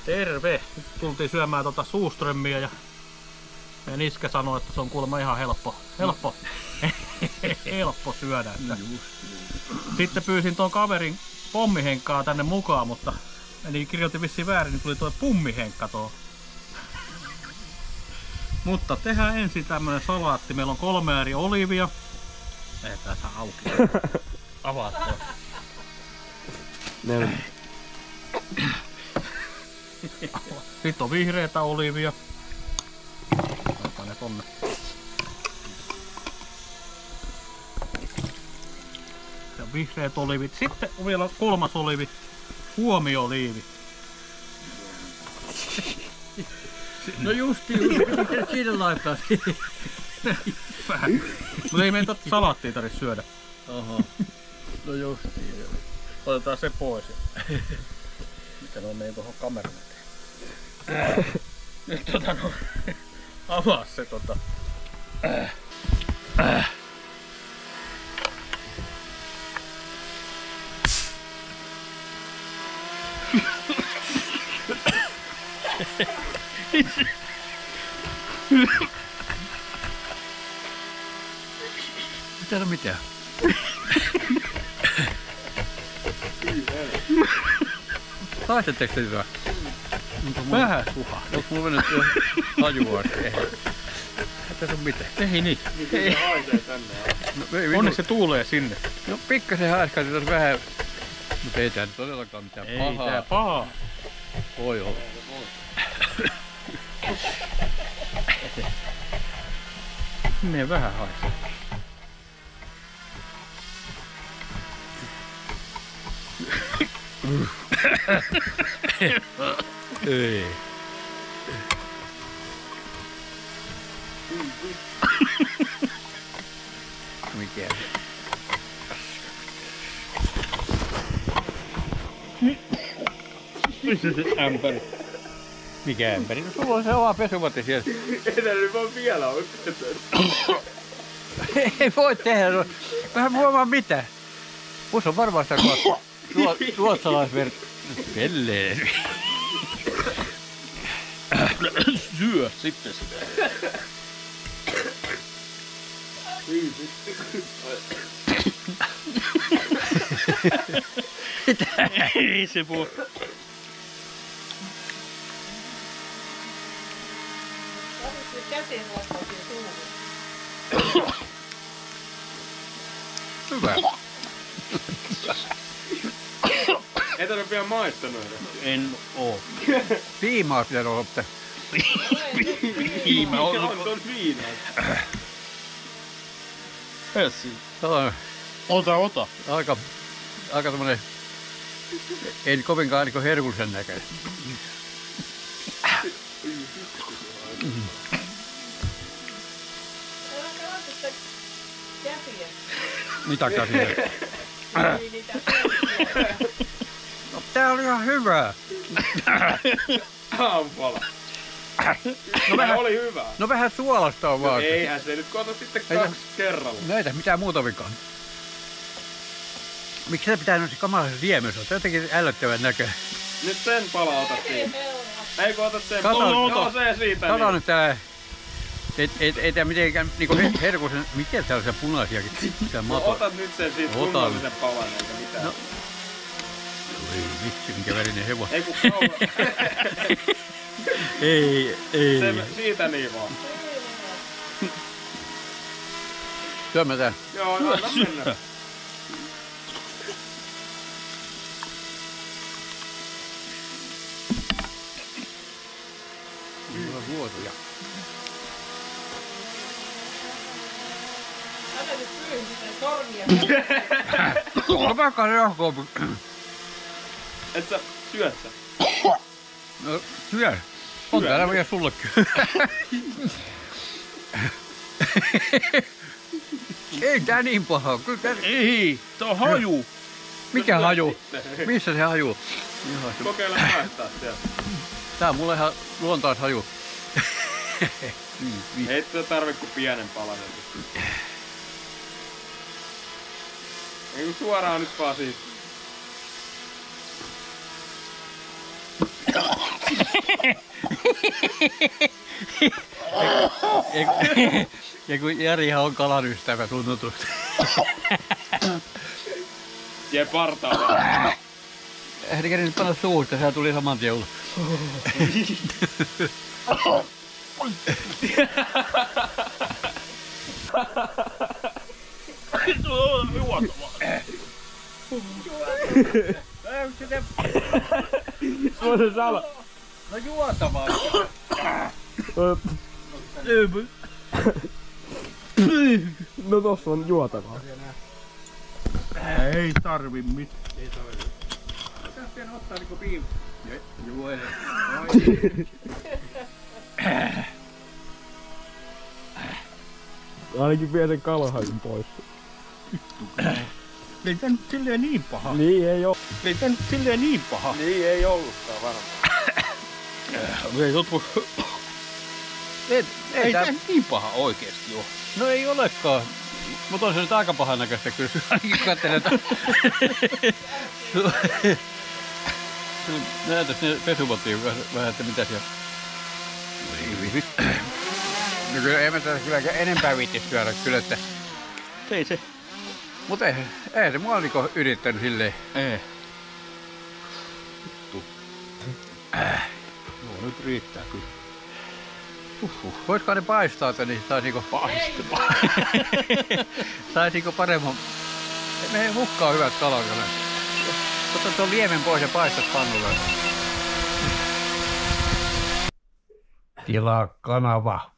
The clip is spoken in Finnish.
Terve! Nyt tultiin syömään Suuströmmiä ja Niske sanoi, että se on kuulemma ihan helppo syödä. Että. Sitten pyysin tuon kaverin pommihenkkaa tänne mukaan, mutta eli kirjoitin vissiin väärin, niin tuli tuo pummihenkka tuo. Mutta tehdään ensin tämmönen salaatti. Meillä on 3 eri olivia. Ei tässä auki. Avaat tuo. Sitten on vihreitä olivia. Laitetaan ne tonne. Ja vihreät olivit. Sitten on vielä 3. olivi. Huomio-oliivi. No justi, siinä laittaa. Vähän. Mutta ei meidän salaattia tarvitse syödä. Oho. No justi. Otetaan se pois. Mikä on meidän tuohon kameran eteen. Nyt avaa se Mitä mitään? Haistatteko te hyvää? Vähän. Onko mulla mennyt jo hajua? Ei tässä on mitään. Ei niin. Miten se haisee tänne? No, Onneksi se tuulee sinne. No pikkasen haiskasi tuossa vähän. Mutta ei tää todellakaan mitään Ei pahaa. tää pahaa. Voi olla. Ne vähän haisee. Ei. Mikä? Missä se ämpäri? Mikä ämpäri? No sulla on se oma pesuvatti siellä. Ei tää nyt vaan vielä ole pesä. Ei voi tehdä. No. Vähän huomaa mitä. Musta on varmaan sitä ruotsalaisverkko. Pelleen. Syö sitten sitä. Ei se voi. Hyvä. Ei tänne vielä maistanut. En oo. Piimaa pitää olla. Piimä On on. tuon viinaa. Hessi. Tällainen Ota. aika tommonen, ei kovinkaan niinku herkullisen näköinen. Mitä käsiä? No, tää oli ihan hyvää. Hampala. No vähän, Oli hyvä. no vähän suolasta on vaan. Eihän se nyt kato sitten Ei 2 kerralla. No ei tässä mitään muuta vikaa. Miksi se pitää noissa kamalasessa liemessä olla? Se on jotenkin ällöttävän näköinen. Nyt sen pala otat siitä. Eikö otat sen? Kato, Joo, se siitä. Kato niin. nyt tää. Ei tää mitenkään niinku herkullisen. Miten tällaisia punaisiakin? Tää mato. Otat nyt sen siitä Otan. kunnollisen palan eikä mitään. No. Ei vitsi, minkä värinen hevonen. Ei kun kauan. Ei. Siitä niin vaan. Syömme tän. Joo, anna mennä. Mulla on vuotoja. Älä nyt pyyhin sitä sormia. No vaikka se johkoo. Et sä syöt sä? No syö. On täällä vielä sullekin. Ei tää niin paha. Kyllä tää... Ei, tää on haju. Mikä haju? Missä se haju? Jaha, se... Kokeile maistaa sieltä. Tää on mulle ihan luontaishaju. Ei tätä tarvi kuin pienen palasen. Ei kun suoraan nyt vaan siitä. Ja kun Jarihan on kalan ystävä tunnetusti. Jee partaa. Eihän ne nyt panna suusta, sehän tuli saman tien ulos. Suo se sala. No juotavaa. No tossa on juotavaa. Ei tarvi mitään. Ei tarvitse. Pitäis pian ottaa niinku piim. Juu ei. Ainakin vie sen kalahaisun pois. Ei tää nyt silleen niin paha. Niin ei oo. Ei tää nyt silleen niin paha. Niin ei ollutkaan varmaan. Ei totu. Ei tää nyt niin paha oikeesti oo. No ei olekaan. Mutta on se nyt aika pahan näköistä kyllä. Ainakin kun katselen, näytäis ne pesupottiin vähän, että mitä siellä. No kyllä ei mä tässä kyllä enempää viittis syödä kyllä, että... Ei se. Mut ei se mua niinku yrittänyt silleen. Ei. No nyt riittää kyllä. Voisikohan ne paistaa, niin sais niinku... Paistamaan. Sais niinku paremman... Me hukkaa hyvät kalat. Ota tuon liemen pois ja paistat pannulla. Tilaa kanava